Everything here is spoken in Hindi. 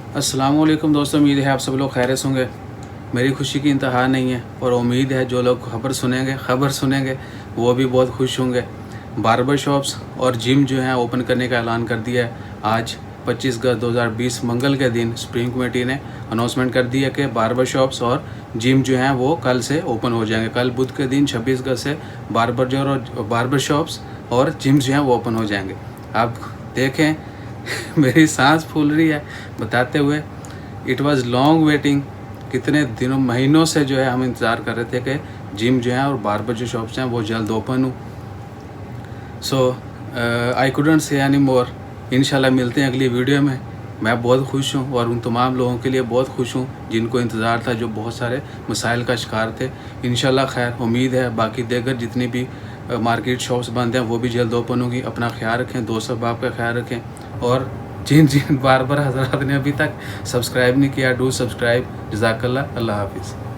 अस्सलामुअलैकुम दोस्तों, उम्मीद है आप सब लोग खैरियत होंगे। मेरी खुशी की इंतहा नहीं है और उम्मीद है जो लोग खबर सुनेंगे वो भी बहुत खुश होंगे। बार्बर शॉप्स और जिम जो हैं ओपन करने का ऐलान कर दिया है। आज 25 अगस्त 2020 मंगल के दिन सुप्रीम कमेटी ने अनाउंसमेंट कर दी है कि बार्बर शॉप्स और जिम जो हैं वो कल से ओपन हो जाएंगे। कल बुध के दिन 26 अगस्त से बार्बर शॉप्स और जिम जो हैं वो ओपन हो जाएंगे। आप देखें मेरी सांस फूल रही है बताते हुए। इट वाज लॉन्ग वेटिंग, कितने दिनों महीनों से जो है हम इंतज़ार कर रहे थे कि जिम जो है और बार्बर जो शॉप्स हैं वो जल्द ओपन हो। सो आई कुडंट से एनी मोर। इंशाल्लाह मिलते हैं अगली वीडियो में। मैं बहुत खुश हूँ और उन तमाम लोगों के लिए बहुत खुश हूँ जिनको इंतज़ार था, जो बहुत सारे मसाइल का शिकार थे। इंशाल्लाह खैर उम्मीद है बाकी देगर जितनी भी मार्केट शॉप्स बंद हैं वो भी जल्द ओपन होगी। अपना ख्याल रखें, दोस्त अहबाब का ख्याल रखें और जिन बार्बर हज़रात ने अभी तक सब्सक्राइब नहीं किया, डू सब्सक्राइब। जज़ाकल्लाह। अल्लाह हाफिज़।